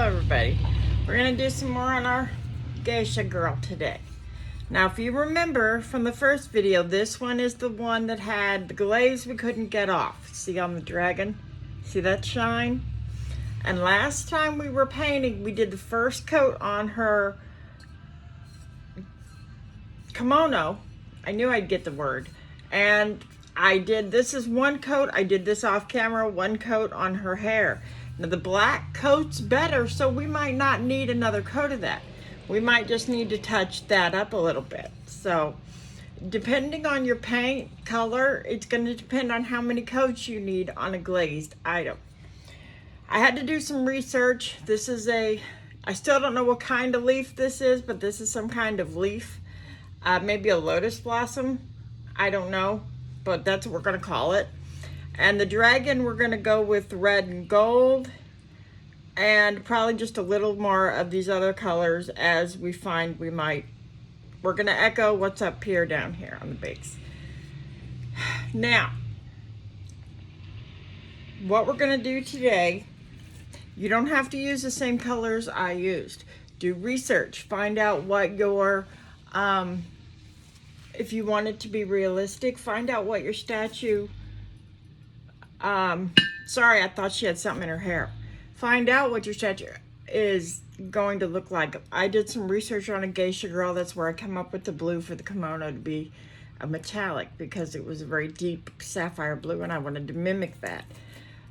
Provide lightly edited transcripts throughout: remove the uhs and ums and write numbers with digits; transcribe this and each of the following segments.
everybody. We're going to do some more on our Geisha girl today. Now if you remember from the first video, this one is the one that had the glaze we couldn't get off. See on the dragon? See that shine? And last time we were painting, we did the first coat on her kimono. I knew I'd get the word. And I did, this is one coat. I did this off camera, one coat on her hair. Now the black coat's better, so we might not need another coat of that. We might just need to touch that up a little bit. So depending on your paint color, it's going to depend on how many coats you need on a glazed item. I had to do some research. This is I still don't know what kind of leaf this is, but this is some kind of leaf. Maybe a lotus blossom. I don't know, but that's what we're going to call it. And the dragon, we're going to go with red and gold, and probably just a little more of these other colors as we find we might. We're going to echo what's up here down here on the base. Now, what we're going to do today, you don't have to use the same colors I used. Do research, find out what your, if you want it to be realistic, find out what your statue, sorry, I thought she had something in her hair. Find out what your statue is going to look like. I did some research on a geisha girl. That's where I come up with the blue for the kimono to be a metallic, because it was a very deep sapphire blue and I wanted to mimic that.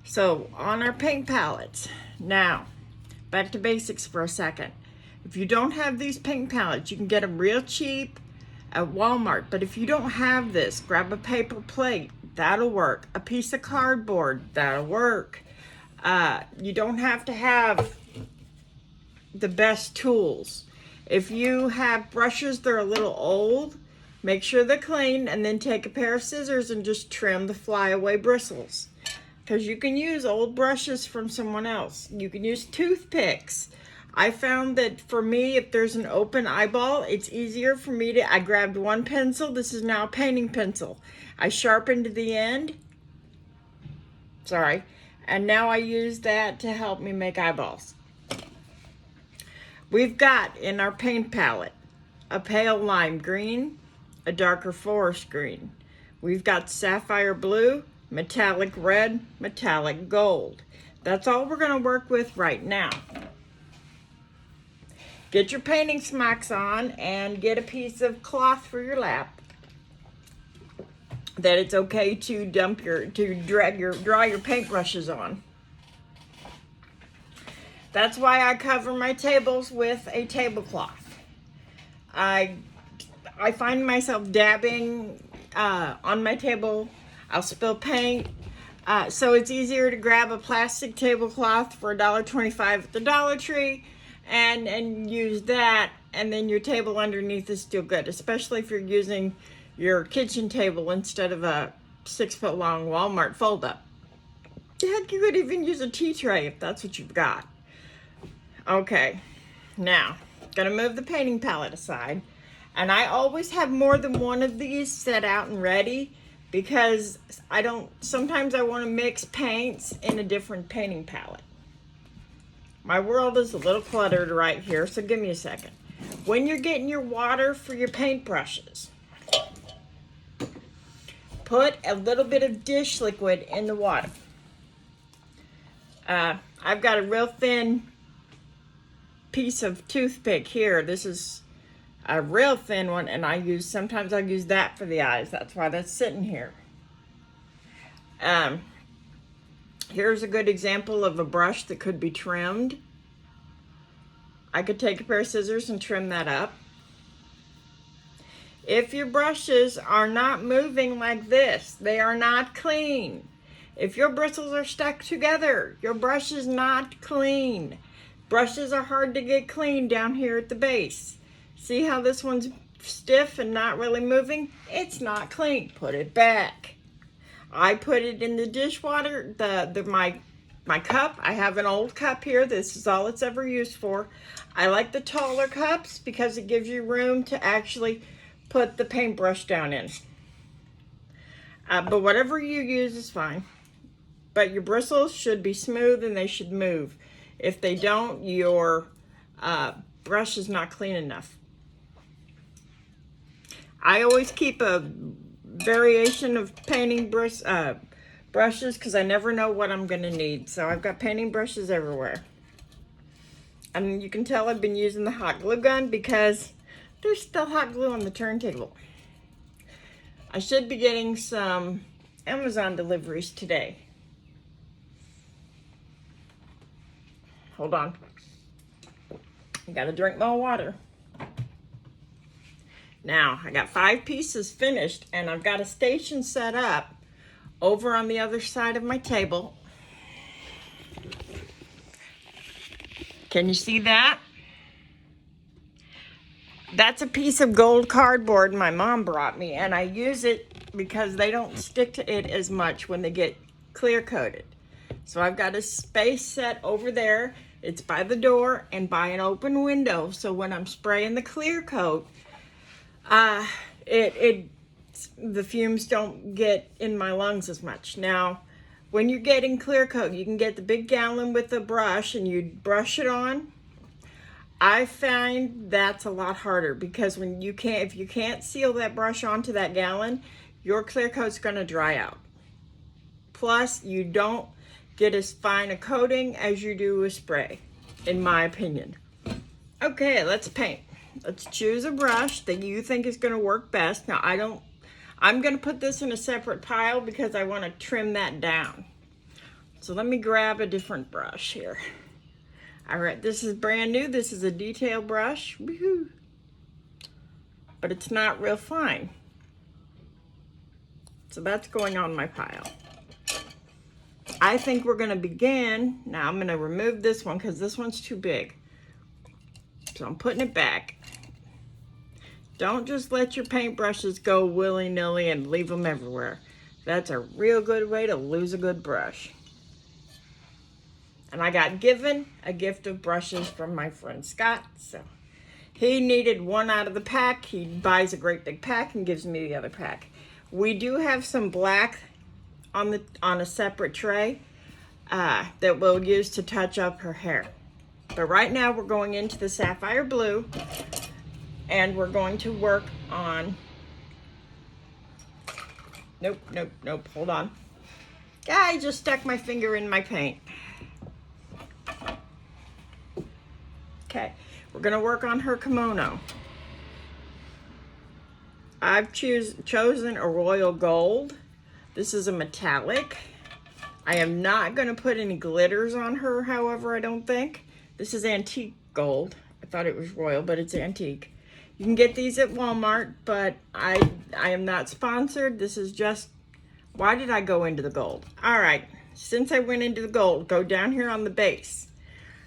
So on our paint palettes, now back to basics for a second. If you don't have these paint palettes, you can get them real cheap at Walmart. But if you don't have this, grab a paper plate. That'll work. A piece of cardboard, that'll work. You don't have to have the best tools. If you have brushes that are a little old, make sure they're clean, and then take a pair of scissors and just trim the flyaway bristles. Because you can use old brushes from someone else. You can use toothpicks. I found that for me, if there's an open eyeball, it's easier for me to, I grabbed one pencil. This is now a painting pencil. I sharpened the end. Sorry. And now I use that to help me make eyeballs. We've got in our paint palette a pale lime green, a darker forest green. We've got sapphire blue, metallic red, metallic gold. That's all we're going to work with right now. Get your painting smocks on and get a piece of cloth for your lap that it's okay to draw your paintbrushes on. That's why I cover my tables with a tablecloth. I find myself dabbing on my table. I'll spill paint. So it's easier to grab a plastic tablecloth for $1.25 at the Dollar Tree and use that, and then your table underneath is still good, especially if you're using your kitchen table instead of a 6-foot long Walmart fold-up. Heck, you could even use a tea tray if that's what you've got. Okay, now, gonna move the painting palette aside, and I always have more than one of these set out and ready, because sometimes I want to mix paints in a different painting palette. My world is a little cluttered right here, so give me a second. When you're getting your water for your paintbrushes, put a little bit of dish liquid in the water. I've got a real thin piece of toothpick here. This is a real thin one, and sometimes I use that for the eyes. That's why that's sitting here. Here's a good example of a brush that could be trimmed. I could take a pair of scissors and trim that up. If your brushes are not moving like this, they are not clean. If your bristles are stuck together, your brush is not clean. Brushes are hard to get clean down here at the base. See how this one's stiff and not really moving? It's not clean. Put it back. I put it in the dishwater, my cup. I have an old cup here. This is all it's ever used for. I like the taller cups because it gives you room to actually put the paintbrush down in. But whatever you use is fine. But your bristles should be smooth and they should move. If they don't, your brush is not clean enough. I always keep a variation of painting brushes because I never know what I'm going to need. So I've got painting brushes everywhere. And you can tell I've been using the hot glue gun because there's still hot glue on the turntable. I should be getting some Amazon deliveries today. Hold on. I gotta drink more water. Now, I got 5 pieces finished, and I've got a station set up over on the other side of my table. Can you see that? That's a piece of gold cardboard my mom brought me, and I use it because they don't stick to it as much when they get clear coated. So I've got a space set over there. It's by the door and by an open window, so when I'm spraying the clear coat, the fumes don't get in my lungs as much. Now, when you're getting clear coat, you can get the big gallon with the brush and you brush it on. I find that's a lot harder because if you can't seal that brush onto that gallon, your clear coat's gonna dry out. Plus, you don't get as fine a coating as you do with spray, in my opinion. Okay, let's paint. Let's choose a brush that you think is going to work best. Now, I'm going to put this in a separate pile because I want to trim that down. So let me grab a different brush here. All right, this is brand new. This is a detail brush. Woohoo! But it's not real fine. So that's going on my pile. I think we're going to begin. Now I'm going to remove this one because this one's too big. So I'm putting it back. Don't just let your paintbrushes go willy-nilly and leave them everywhere. That's a real good way to lose a good brush. And I got given a gift of brushes from my friend Scott. So he needed one out of the pack. He buys a great big pack and gives me the other pack. We do have some black on a separate tray that we'll use to touch up her hair. But right now we're going into the sapphire blue and we're going to work on, nope, hold on. I just stuck my finger in my paint. Okay, we're gonna work on her kimono. I've chosen a royal gold. This is a metallic. I am not gonna put any glitters on her, however, I don't think. This is antique gold. I thought it was royal, but it's antique. You can get these at Walmart, but I am not sponsored. This is just, why did I go into the gold? All right, since I went into the gold, go down here on the base.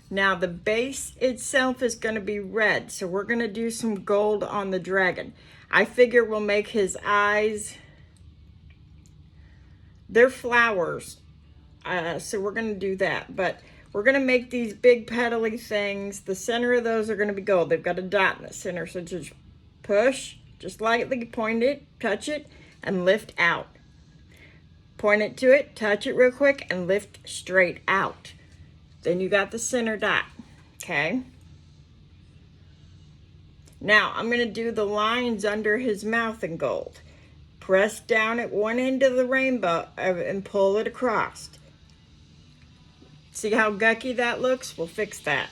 Now the base itself is gonna be red, so we're gonna do some gold on the dragon. I figure we'll make his eyes, they're flowers, so we're gonna do that, but we're gonna make these big petally things. The center of those are gonna be gold. They've got a dot in the center, so just push, just lightly point it, touch it, and lift out. Point it to it, touch it real quick, and lift straight out. Then you got the center dot, okay? Now, I'm gonna do the lines under his mouth in gold. Press down at one end of the rainbow and pull it across. See how gucky that looks? We'll fix that.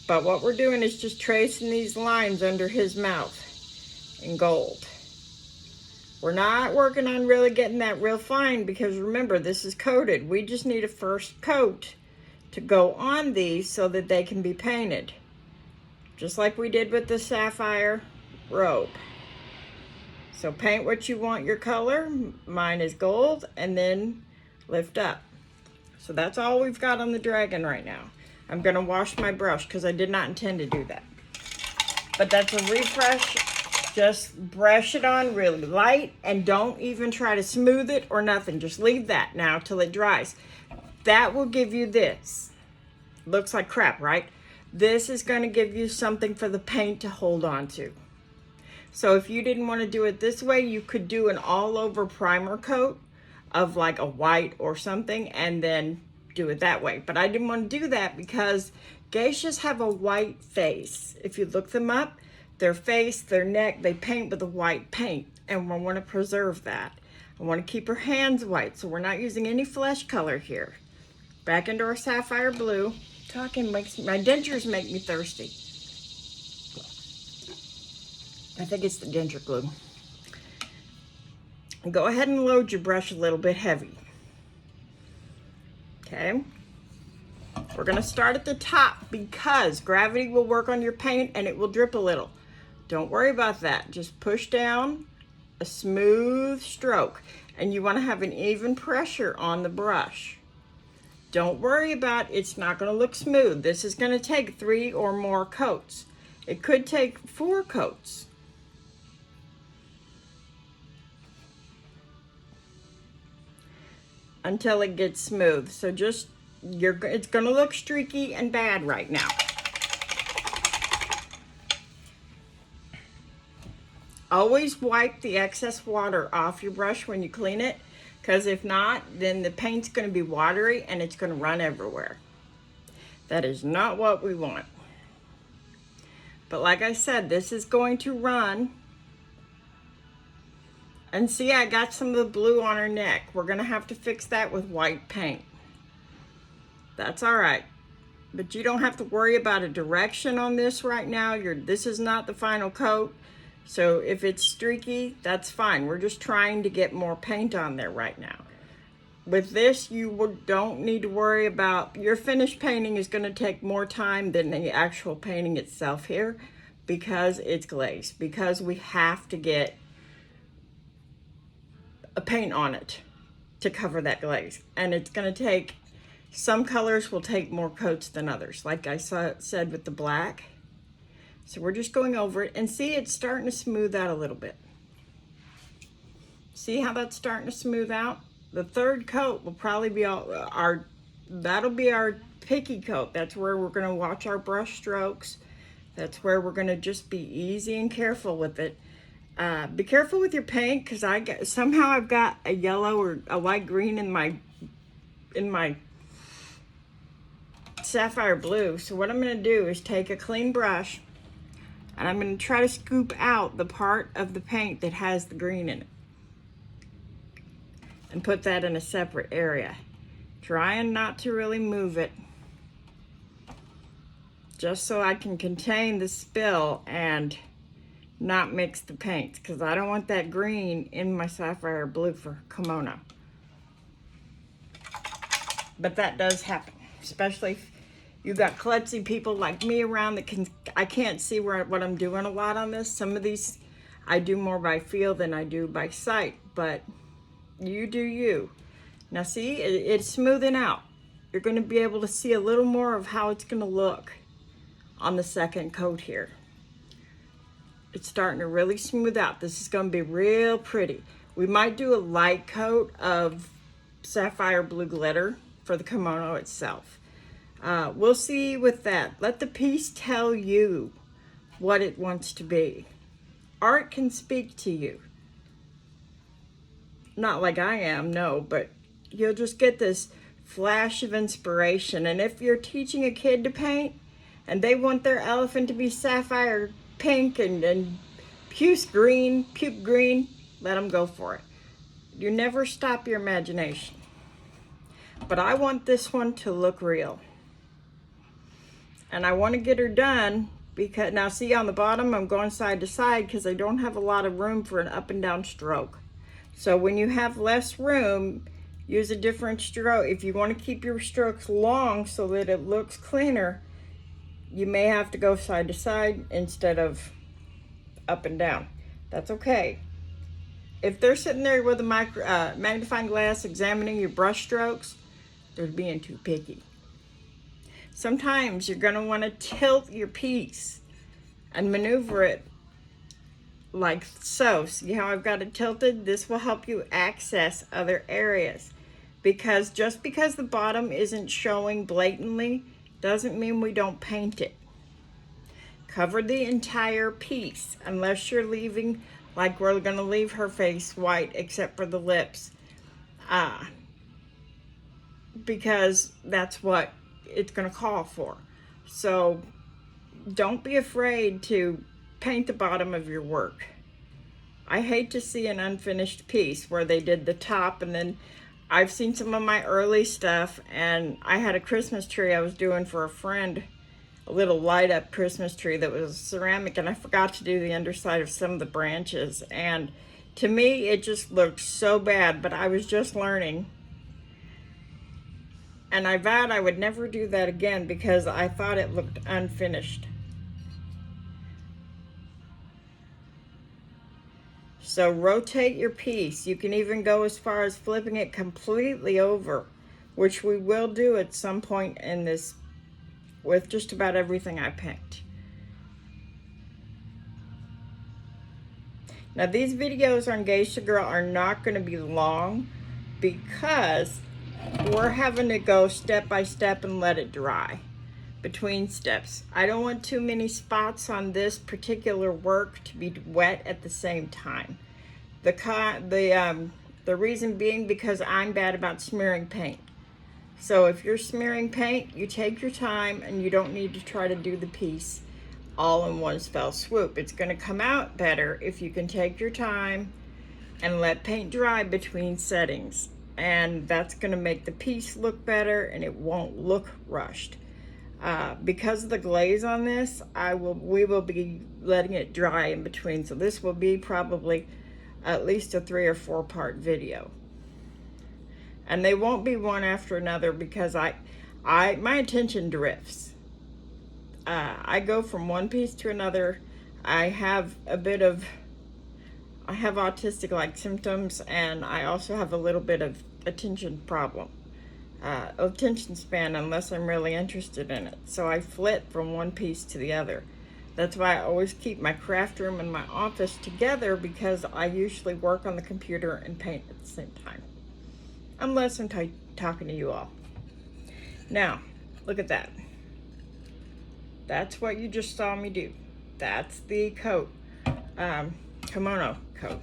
But what we're doing is just tracing these lines under his mouth in gold. We're not working on really getting that real fine because remember, this is coated. We just need a first coat to go on these so that they can be painted. Just like we did with the sapphire robe. So paint what you want your color. Mine is gold, and then lift up. So that's all we've got on the dragon right now. I'm gonna wash my brush because I did not intend to do that. But that's a refresh. Just brush it on really light and don't even try to smooth it or nothing. Just leave that now till it dries. That will give you this. Looks like crap, right? This is gonna give you something for the paint to hold on to. So if you didn't want to do it this way, you could do an all over primer coat of like a white or something and then do it that way. But I didn't want to do that because geishas have a white face. If you look them up, their face, their neck, they paint with a white paint. And we want to preserve that. I want to keep her hands white, so we're not using any flesh color here. Back into our sapphire blue. Talking makes my dentures make me thirsty. I think it's the denture glue. Go ahead and load your brush a little bit heavy. Okay. We're going to start at the top because gravity will work on your paint and it will drip a little. Don't worry about that. Just push down a smooth stroke, and you want to have an even pressure on the brush. Don't worry about it's not going to look smooth. This is going to take 3 or more coats. It could take 4 coats. Until it gets smooth. So just, it's going to look streaky and bad right now. Always wipe the excess water off your brush when you clean it, because if not, then the paint's going to be watery and it's going to run everywhere. That is not what we want. But like I said, this is going to run. And see, I got some of the blue on her neck. We're going to have to fix that with white paint. That's all right. But you don't have to worry about a direction on this right now. This is not the final coat. So if it's streaky, that's fine. We're just trying to get more paint on there right now. With this, you don't need to worry about, your finished painting is going to take more time than the actual painting itself here because it's glazed, because we have to get a paint on it to cover that glaze. And it's going to take, some colors will take more coats than others, like I said with the black. So we're just going over it and see it's starting to smooth out a little bit. See how that's starting to smooth out? The third coat will probably be that'll be our picky coat. That's where we're going to watch our brush strokes. That's where we're going to just be easy and careful with it. Be careful with your paint, because somehow I've got a yellow or a light green in my sapphire blue. So what I'm going to do is take a clean brush and I'm going to try to scoop out the part of the paint that has the green in it and put that in a separate area. Trying not to really move it, just so I can contain the spill and not mix the paints, because I don't want that green in my sapphire blue for kimono. But that does happen, especially if you got klutzy people like me around that I can't see what I'm doing a lot on this. Some of these I do more by feel than I do by sight, but you do you. Now see, it's smoothing out. You're going to be able to see a little more of how it's going to look on the second coat here. It's starting to really smooth out. This is going to be real pretty. We might do a light coat of sapphire blue glitter for the kimono itself. We'll see with that. Let the piece tell you what it wants to be. Art can speak to you. Not like I am, no, but you'll just get this flash of inspiration. And if you're teaching a kid to paint and they want their elephant to be sapphire pink and puke green, let them go for it. You never stop your imagination. But I want this one to look real. And I want to get her done because, now see on the bottom, I'm going side to side because I don't have a lot of room for an up and down stroke. So when you have less room, use a different stroke. If you want to keep your strokes long so that it looks cleaner, you may have to go side to side instead of up and down. That's okay. If they're sitting there with a magnifying glass examining your brush strokes, they're being too picky. Sometimes you're going to want to tilt your piece and maneuver it like so. See how I've got it tilted? This will help you access other areas, because just because the bottom isn't showing blatantly doesn't mean we don't paint it. Cover the entire piece unless you're leaving, like we're going to leave her face white except for the lips. because that's what it's going to call for. So don't be afraid to paint the bottom of your work. I hate to see an unfinished piece where they did the top, and then I've seen some of my early stuff, and I had a Christmas tree I was doing for a friend, a little light up Christmas tree that was ceramic, and I forgot to do the underside of some of the branches, and to me it just looked so bad, but I was just learning. And I vowed I would never do that again because I thought it looked unfinished. So rotate your piece. You can even go as far as flipping it completely over, which we will do at some point in this with just about everything I paint. Now these videos on Geisha Girl are not going to be long because we're having to go step by step and let it dry between steps. I don't want too many spots on this particular work to be wet at the same time. The reason being because I'm bad about smearing paint. So if you're smearing paint, you take your time and you don't need to try to do the piece all in one fell swoop. It's going to come out better if you can take your time and let paint dry between settings. And that's going to make the piece look better and it won't look rushed. Because of the glaze on this, we will be letting it dry in between. So this will be probably at least a 3 or 4 part video. And they won't be one after another because my attention drifts. I go from one piece to another. I have autistic-like symptoms, and I also have a little bit of attention span unless I'm really interested in it. So I flip from one piece to the other. That's why I always keep my craft room and my office together, because I usually work on the computer and paint at the same time. Unless I'm talking to you all. Now, look at that. That's what you just saw me do. That's the coat, kimono coat.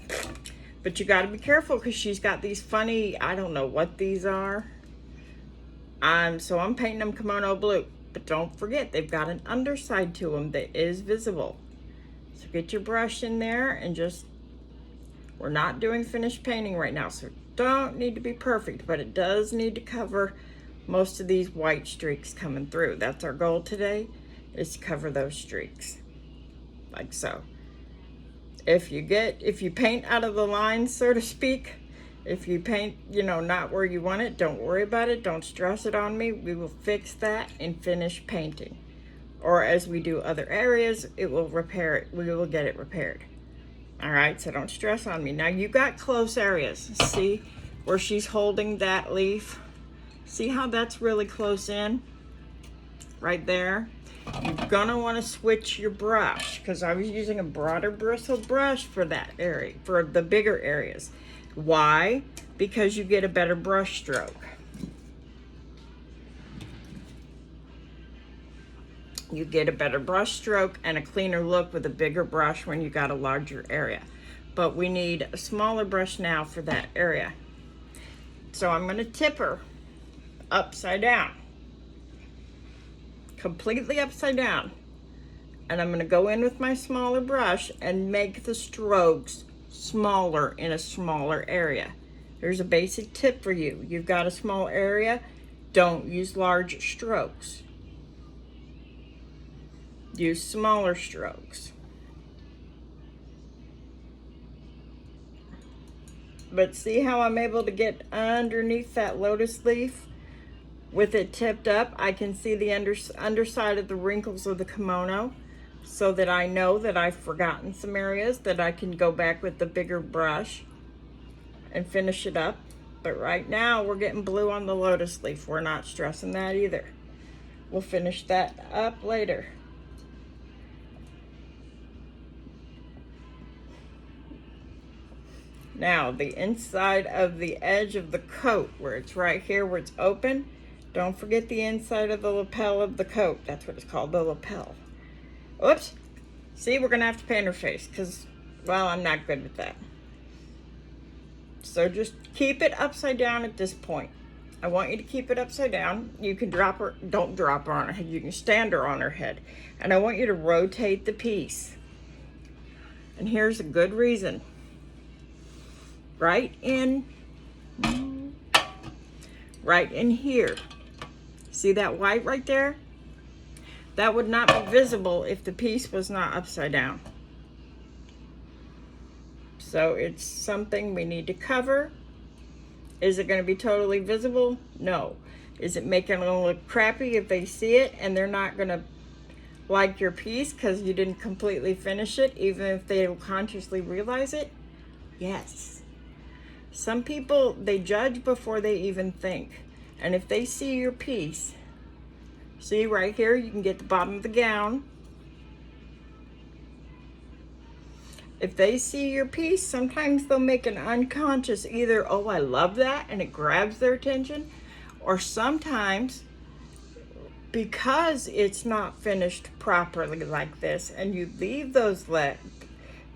But you got to be careful because she's got these funny, I don't know what these are. So I'm painting them kimono blue. But don't forget, they've got an underside to them that is visible. So get your brush in there and we're not doing finished painting right now, so don't need to be perfect, but it does need to cover most of these white streaks coming through. That's our goal today, is to cover those streaks, like so. If you paint out of the lines, so to speak, if you paint, not where you want it, don't worry about it. Don't stress it on me. We will fix that and finish painting. Or as we do other areas, it will repair it. We will get it repaired. All right, so don't stress on me. Now you got close areas. See where she's holding that leaf? See how that's really close in? Right there. You're gonna want to switch your brush, because I was using a broader bristle brush for that area, for the bigger areas. Why? Because you get a better brush stroke. You get a better brush stroke and a cleaner look with a bigger brush when you got a larger area. But we need a smaller brush now for that area. So I'm going to tip her upside down. Completely upside down. And I'm going to go in with my smaller brush and make the strokes smaller in a smaller area. There's a basic tip for you. You've got a small area, don't use large strokes. Use smaller strokes. But see how I'm able to get underneath that lotus leaf with it tipped up? I can see the underside of the wrinkles of the kimono, so that I know that I've forgotten some areas that I can go back with the bigger brush and finish it up. But right now we're getting blue on the lotus leaf. We're not stressing that either. We'll finish that up later. Now the inside of the edge of the coat, where it's right here where it's open, don't forget the inside of the lapel of the coat. That's what it's called, the lapel. Oops. See, we're going to have to paint her face because, well, I'm not good with that. So just keep it upside down at this point. I want you to keep it upside down. You can drop her, don't drop her on her head. You can stand her on her head. And I want you to rotate the piece. And here's a good reason. Right in here. See that white right there? That would not be visible if the piece was not upside down. So it's something we need to cover. Is it going to be totally visible? No. Is it making it look crappy if they see it and they're not going to like your piece because you didn't completely finish it, even if they don't consciously realize it? Yes. Some people, they judge before they even think. And if they see your piece, see right here, you can get the bottom of the gown. If they see your piece, sometimes they'll make an unconscious either, oh, I love that, and it grabs their attention, or sometimes because it's not finished properly like this, and you leave those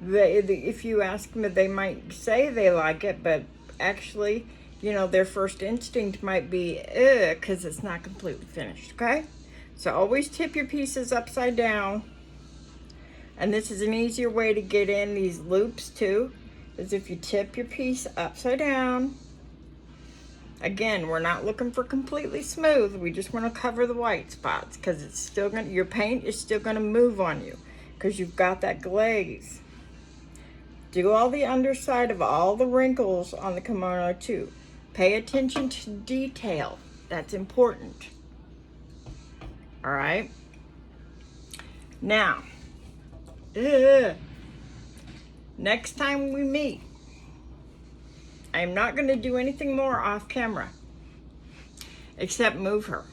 if you ask them, they might say they like it, but actually, you know, their first instinct might be, because it's not completely finished, okay? So always tip your pieces upside down. And this is an easier way to get in these loops too, is if you tip your piece upside down. Again, we're not looking for completely smooth. We just want to cover the white spots because it's still going to, your paint is still going to move on you because you've got that glaze. Do all the underside of all the wrinkles on the kimono too. Pay attention to detail. That's important. All right. Now, next time we meet, I'm not going to do anything more off camera except move her.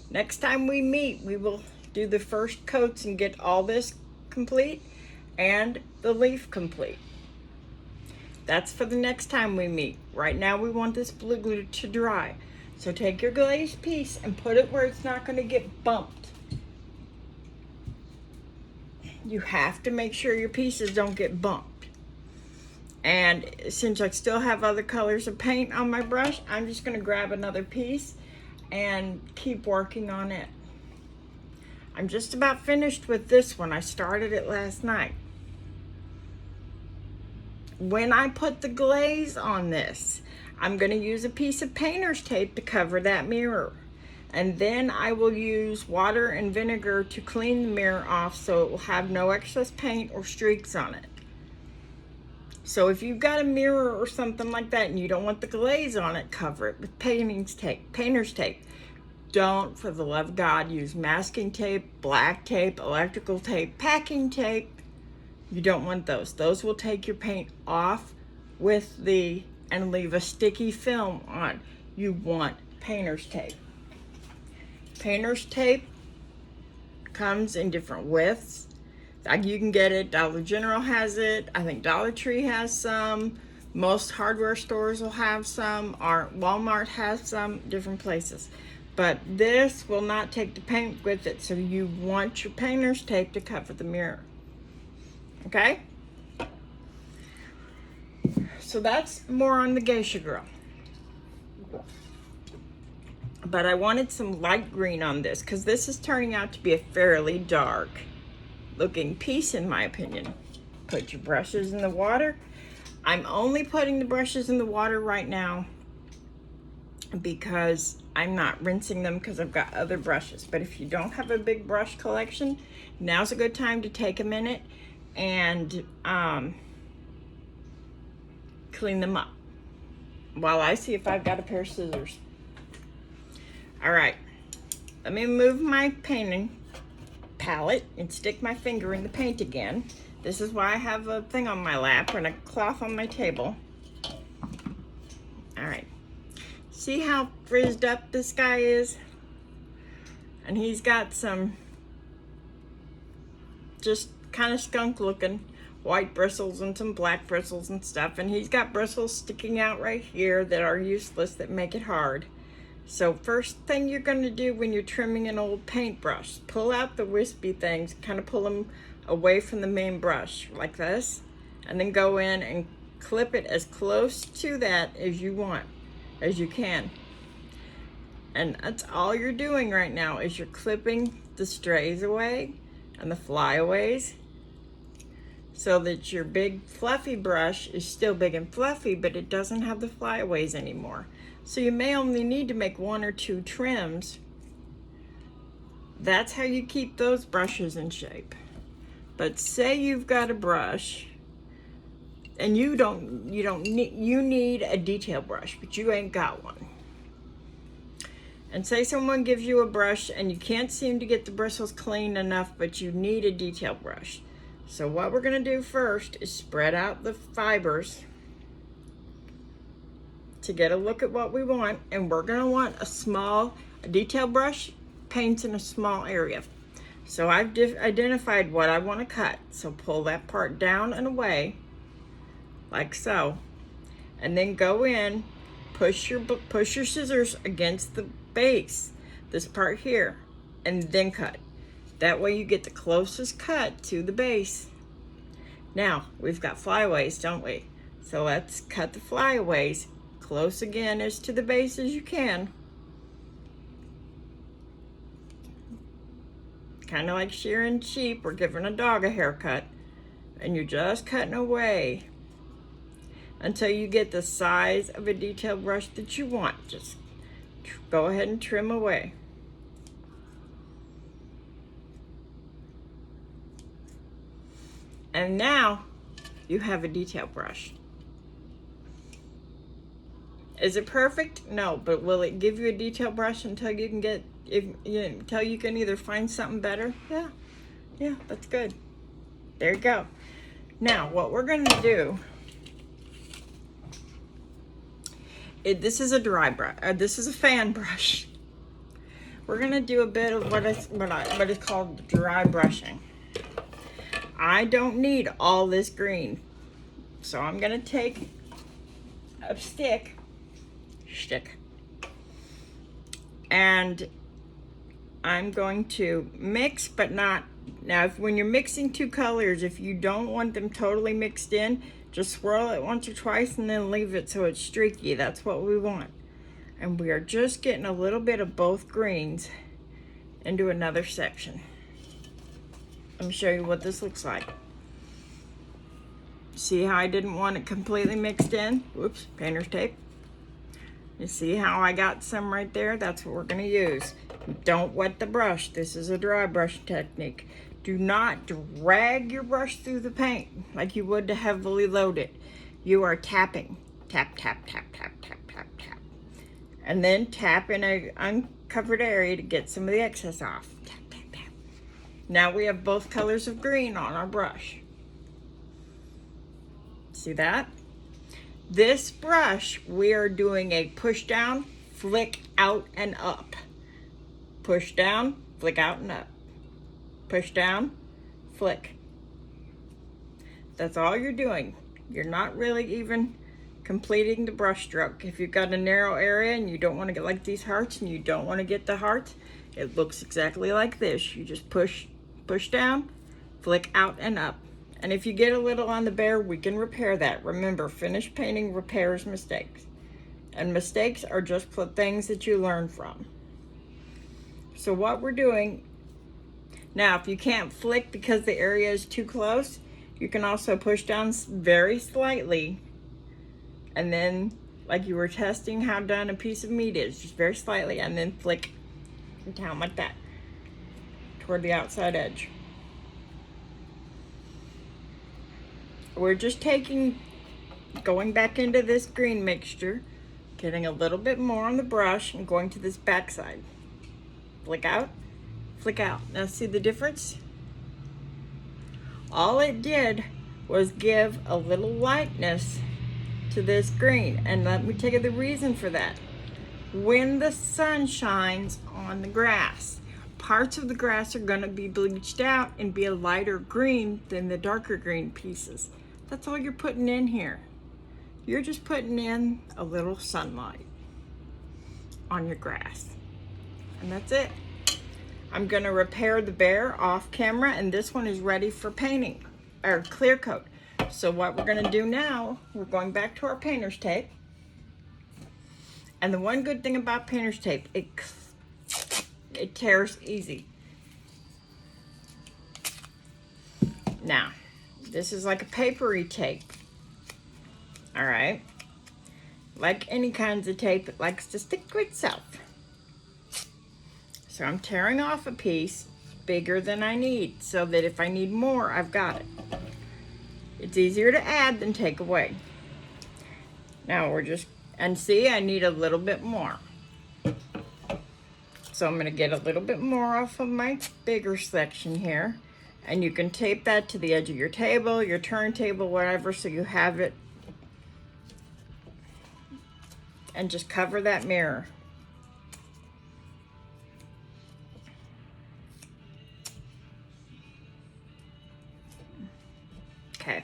Next time we meet, we will do the first coats and get all this complete and the leaf complete. That's for the next time we meet. Right now we want this blue glue to dry. So take your glazed piece and put it where it's not going to get bumped. You have to make sure your pieces don't get bumped. And since I still have other colors of paint on my brush, I'm just going to grab another piece and keep working on it. I'm just about finished with this one. I started it last night. When I put the glaze on this, I'm going to use a piece of painter's tape to cover that mirror. And then I will use water and vinegar to clean the mirror off so it will have no excess paint or streaks on it. So if you've got a mirror or something like that and you don't want the glaze on it, cover it with painter's tape. Don't, for the love of God, use masking tape, black tape, electrical tape, packing tape. You don't want those. Those will take your paint off and leave a sticky film on. You want painter's tape. Painter's tape comes in different widths. You can get it, Dollar General has it, I think Dollar Tree has some, most hardware stores will have some, or Walmart has some, different places. But this will not take the paint with it, so you want your painter's tape to cover the mirror. Okay? So that's more on the Geisha Girl. But I wanted some light green on this because this is turning out to be a fairly dark looking piece in my opinion. Put your brushes in the water. I'm only putting the brushes in the water right now because I'm not rinsing them because I've got other brushes. But if you don't have a big brush collection, now's a good time to take a minute and clean them up while I see if I've got a pair of scissors. All right, let me move my painting palette and stick my finger in the paint again. This is why I have a thing on my lap and a cloth on my table. All right, see how frizzed up this guy is? And he's got some just kind of skunk looking white bristles and some black bristles and stuff. And he's got bristles sticking out right here that are useless, that make it hard. So first thing you're going to do when you're trimming an old paintbrush, pull out the wispy things, kind of pull them away from the main brush like this, and then go in and clip it as close to that as you want, as you can. And that's all you're doing right now is you're clipping the strays away and the flyaways so that your big fluffy brush is still big and fluffy, but it doesn't have the flyaways anymore. So you may only need to make 1 or 2 trims. That's how you keep those brushes in shape. But say you've got a brush and you need a detail brush, but you ain't got one. And say someone gives you a brush and you can't seem to get the bristles clean enough, but you need a detail brush. So what we're gonna do first is spread out the fibers to get a look at what we want. And we're gonna want a detail brush paints in a small area. So I've identified what I wanna cut. So pull that part down and away, like so. And then go in, push your scissors against the base, this part here, and then cut. That way you get the closest cut to the base. Now, we've got flyaways, don't we? So let's cut the flyaways close again as to the base as you can. Kind of like shearing sheep or giving a dog a haircut. And you're just cutting away until you get the size of a detail brush that you want. Just go ahead and trim away. And now you have a detail brush. Is it perfect? No, but will it give you a detail brush until you can until you can either find something better? Yeah, that's good. There you go. Now what we're gonna do, this is a dry brush. This is a fan brush. We're gonna do a bit of what is called dry brushing. I don't need all this green, so I'm gonna take a stick, and I'm going to mix, but not. Now, when you're mixing 2 colors, if you don't want them totally mixed in, just swirl it once or twice and then leave it so it's streaky. That's what we want. And we are just getting a little bit of both greens into another section. Let me show you what this looks like. See how I didn't want it completely mixed in? Whoops, painter's tape. You see how I got some right there? That's what we're gonna use. Don't wet the brush. This is a dry brush technique. Do not drag your brush through the paint like you would to heavily load it. You are tapping. Tap, tap, tap, tap, tap, tap, tap. And then tap in an uncovered area to get some of the excess off. Tap, tap, tap. Now we have both colors of green on our brush. See that? This brush, we are doing a push down, flick out and up. Push down, flick out and up. Push down, flick. That's all you're doing. You're not really even completing the brush stroke. If you've got a narrow area and you don't want to get like these hearts and you don't want to get the hearts, it looks exactly like this. You just push down, flick out and up. And if you get a little on the bear, we can repair that. Remember, finished painting repairs mistakes. And mistakes are just things that you learn from. So what we're doing, now if you can't flick because the area is too close, you can also push down very slightly. And then, like you were testing how done a piece of meat is, just very slightly, and then flick down like that, toward the outside edge. We're just going back into this green mixture, getting a little bit more on the brush and going to this back side. Flick out, flick out. Now see the difference? All it did was give a little lightness to this green. And let me tell you the reason for that. When the sun shines on the grass, parts of the grass are gonna be bleached out and be a lighter green than the darker green pieces. That's all you're putting in here. You're just putting in a little sunlight on your grass. And that's it. I'm gonna repair the bear off camera, and this one is ready for painting, or clear coat. So what we're gonna do now, we're going back to our painter's tape, And the one good thing about painter's tape, it tears easy. Now, this is like a papery tape. All right. Like any kinds of tape, it likes to stick to itself. So I'm tearing off a piece bigger than I need so that if I need more, I've got it. It's easier to add than take away. Now and see, I need a little bit more. So I'm going to get a little bit more off of my bigger section here. And you can tape that to the edge of your table, your turntable, whatever, so you have it. And just cover that mirror. Okay,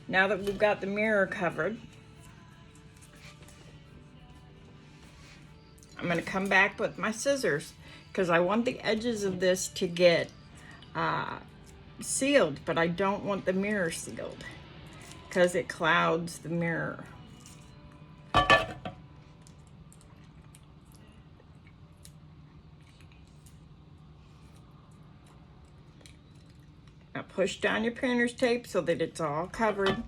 now that we've got the mirror covered, I'm going to come back with my scissors because I want the edges of this to get sealed, but I don't want the mirror sealed because it clouds the mirror. Now push down your painter's tape so that it's all covered.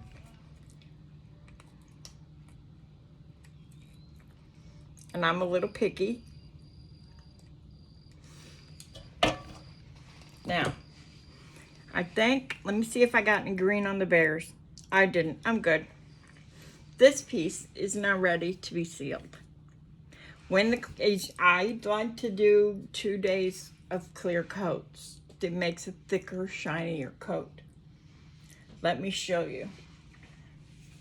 And I'm a little picky. Now, let me see if I got any green on the bears. I didn't, I'm good. This piece is now ready to be sealed. I'd like to do 2 days of clear coats. It makes a thicker, shinier coat. Let me show you.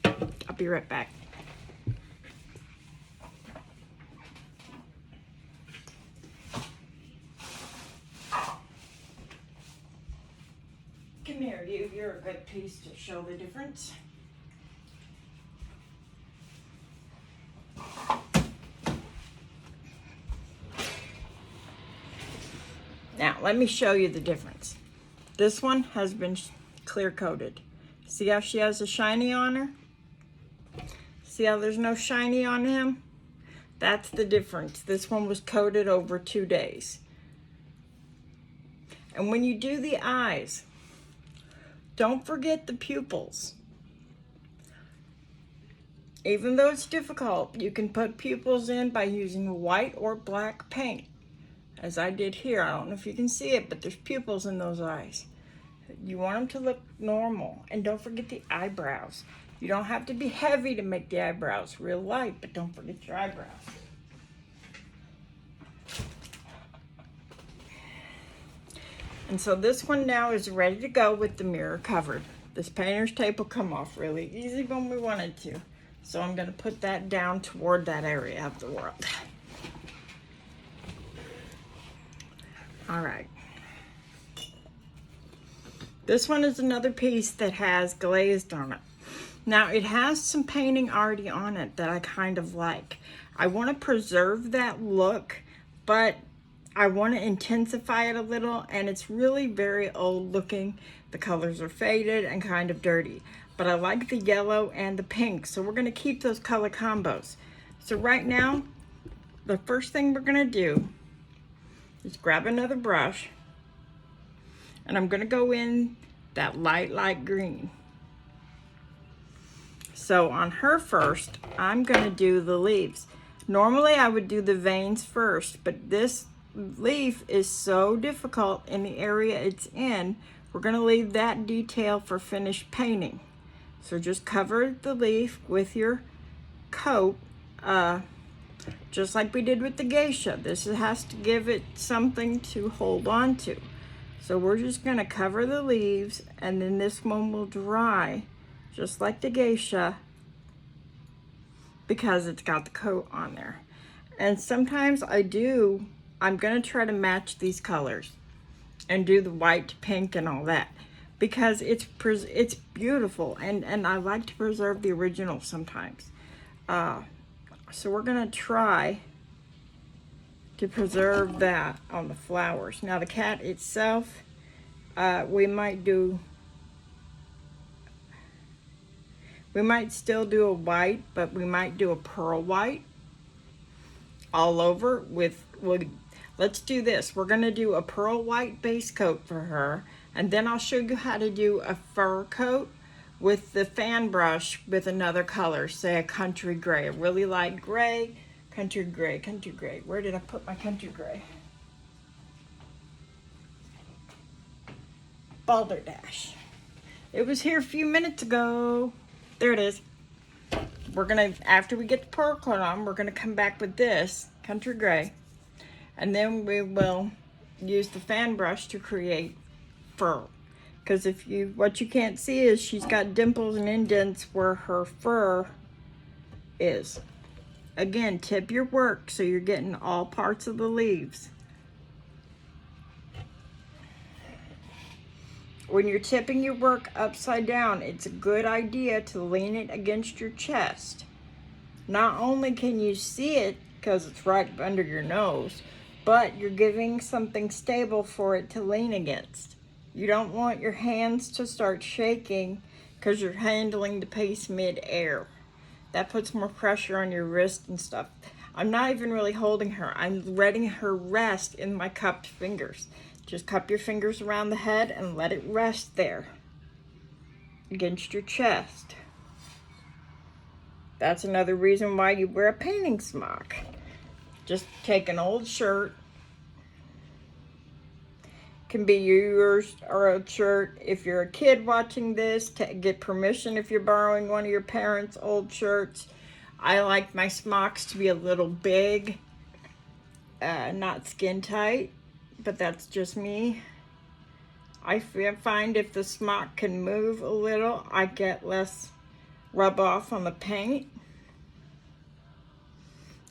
I'll be right back. Come here, you're a good piece to show the difference. Now, let me show you the difference. This one has been clear coated. See how she has a shiny on her? See how there's no shiny on him? That's the difference. This one was coated over 2 days. And when you do the eyes, don't forget the pupils. Even though it's difficult, you can put pupils in by using white or black paint. As I did here. I don't know if you can see it, but there's pupils in those eyes. You want them to look normal. And don't forget the eyebrows. You don't have to be heavy to make the eyebrows. Real light, but don't forget your eyebrows. And so this one now is ready to go with the mirror covered. This painter's tape will come off really easy when we want it to. So I'm going to put that down toward that area of the world. All right. This one is another piece that has glazed on it. Now it has some painting already on it that I kind of like. I want to preserve that look, but I want to intensify it a little, and it's really very old looking. The colors are faded and kind of dirty, but I like the yellow and the pink, so we're going to keep those color combos. So right now, the first thing we're going to do is grab another brush, and I'm going to go in that light green. So on her first, I'm going to do the leaves. Normally I would do the veins first, but this leaf is so difficult in the area it's in, we're going to leave that detail for finished painting. So just cover the leaf with your coat, just like we did with the geisha. This has to give it something to hold on to. So we're just going to cover the leaves, and then this one will dry just like the geisha because it's got the coat on there. And sometimes I'm going to try to match these colors and do the white to pink and all that because it's beautiful, and I like to preserve the original sometimes. So we're going to try to preserve that on the flowers. Now the cat itself, we might still do a white, but we might do a pearl white. all over with, let's do this. We're gonna do a pearl white base coat for her, and then I'll show you how to do a fur coat with the fan brush with another color, say a country gray, a really light gray, country gray, country gray. Where did I put my country gray? Balderdash. It was here a few minutes ago. There it is. We're gonna, after we get the pearl coat on, we're gonna come back with this country gray, and then we will use the fan brush to create fur. Because if you, what you can't see is she's got dimples and indents where her fur is. Again, tip your work so you're getting all parts of the leaves. When you're tipping your work upside down, it's a good idea to lean it against your chest. Not only can you see it because it's right under your nose, but you're giving something stable for it to lean against. You don't want your hands to start shaking because you're handling the piece mid-air. That puts more pressure on your wrist and stuff. I'm not even really holding her. I'm letting her rest in my cupped fingers. Just cup your fingers around the head and let it rest there against your chest. That's another reason why you wear a painting smock. Just take an old shirt. Can be yours or a shirt. If you're a kid watching this, get permission if you're borrowing one of your parents' old shirts. I like my smocks to be a little big, not skin tight, but that's just me. I find if the smock can move a little, I get less rub off on the paint.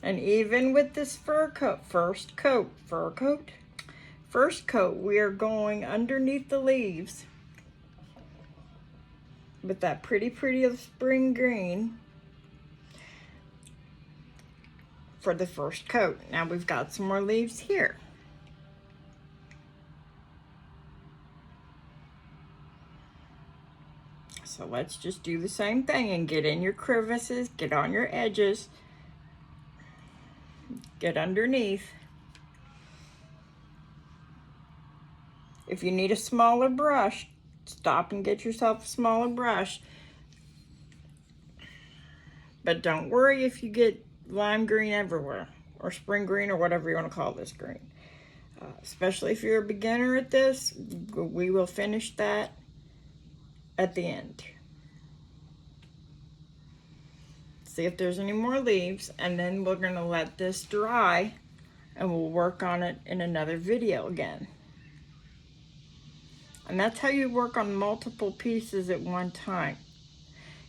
And even with this first coat, we are going underneath the leaves with that pretty spring green for the first coat. Now we've got some more leaves here. So let's just do the same thing and get in your crevices, get on your edges, get underneath. If you need a smaller brush, stop and get yourself a smaller brush. But don't worry if you get lime green everywhere, or spring green, or whatever you want to call this green. Especially if you're a beginner at this, we will finish that at the end. See if there's any more leaves, and then we're going to let this dry, and we'll work on it in another video again. And that's how you work on multiple pieces at one time.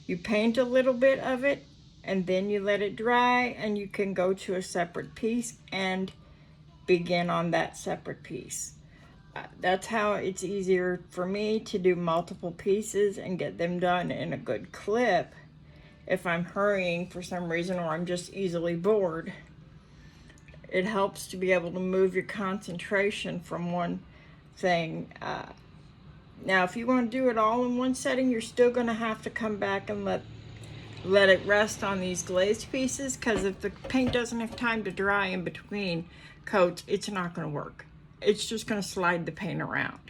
You paint a little bit of it, and then you let it dry, and you can go to a separate piece and begin on that separate piece. That's how it's easier for me to do multiple pieces and get them done in a good clip. If I'm hurrying for some reason, or I'm just easily bored, it helps to be able to move your concentration from one thing. Now, if you want to do it all in one setting, you're still going to have to come back and let it rest on these glazed pieces, because if the paint doesn't have time to dry in between coats, it's not going to work. It's just going to slide the paint around.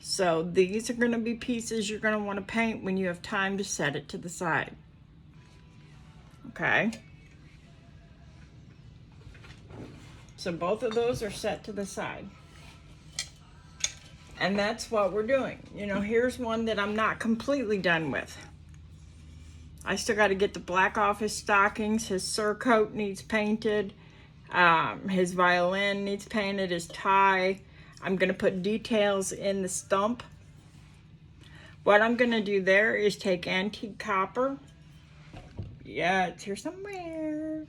So these are going to be pieces you're going to want to paint when you have time to set it to the side. Okay? So both of those are set to the side. And that's what we're doing. You know, here's one that I'm not completely done with. I still got to get the black off his stockings. His surcoat needs painted. His violin needs painted. His tie. I'm going to put details in the stump. What I'm going to do there is take antique copper. Yeah, it's here somewhere.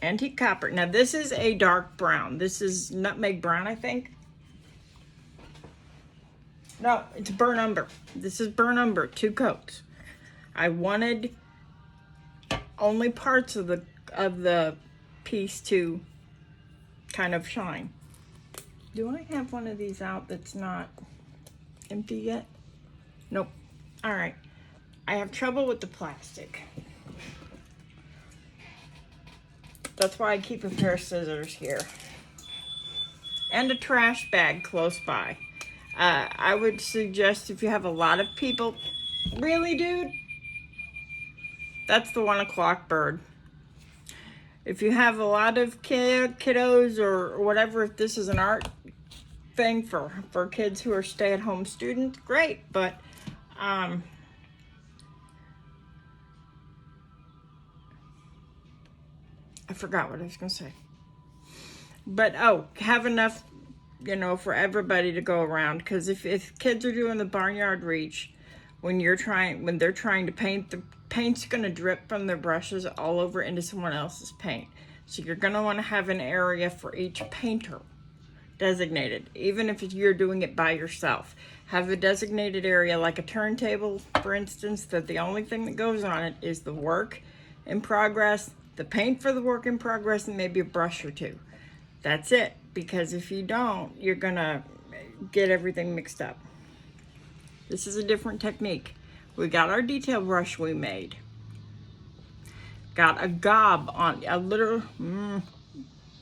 Antique copper. Now this is a dark brown. This is nutmeg brown, I think. No, it's burnt umber. This is burnt umber, 2 coats. I wanted only parts of the piece to kind of shine. Do I have one of these out that's not empty yet? Nope. All right. I have trouble with the plastic. That's why I keep a pair of scissors here. And a trash bag close by. I would suggest if you have a lot of people, really, dude? That's the 1 o'clock bird. If you have a lot of kiddos or whatever, if this is an art thing for kids who are stay-at-home students, great. But I forgot what I was going to say. But, have enough, for everybody to go around. Because if kids are doing the barnyard reach, when they're trying to paint, the paint's going to drip from their brushes all over into someone else's paint. So you're going to want to have an area for each painter designated, even if you're doing it by yourself. Have a designated area, like a turntable, for instance, that the only thing that goes on it is the work in progress, the paint for the work in progress, and maybe a brush or two. That's it, because if you don't, you're gonna get everything mixed up. This is a different technique. We got our detail brush we made. Got a gob on, a little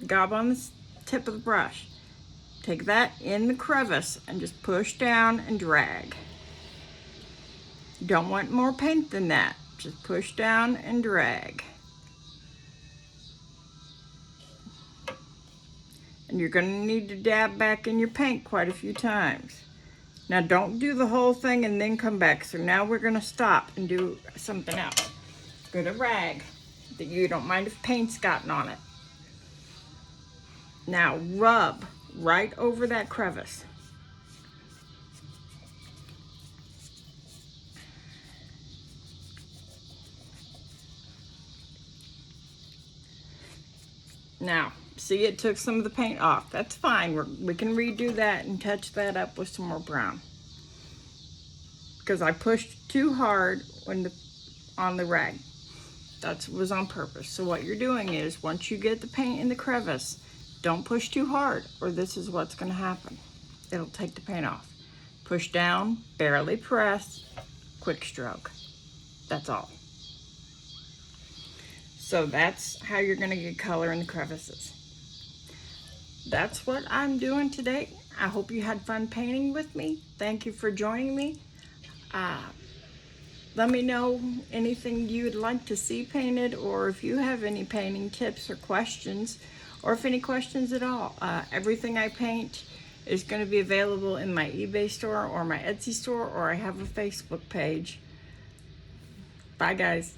gob on the tip of the brush. Take that in the crevice and just push down and drag. You don't want more paint than that. Just push down and drag. And you're going to need to dab back in your paint quite a few times. Now don't do the whole thing and then come back. So now we're going to stop and do something else. Get a rag that you don't mind if paint's gotten on it. Now rub right over that crevice. Now, see, it took some of the paint off. That's fine. We can redo that and touch that up with some more brown. Because I pushed too hard on the rag. That was on purpose. So what you're doing is, once you get the paint in the crevice, don't push too hard, or this is what's going to happen. It'll take the paint off. Push down, barely press, quick stroke. That's all. So that's how you're going to get color in the crevices. That's what I'm doing today. I hope you had fun painting with me. Thank you for joining me. Let me know anything you would like to see painted, or if you have any painting tips or questions, or if any questions at all. Everything I paint is going to be available in my eBay store or my Etsy store, or I have a Facebook page. Bye, guys.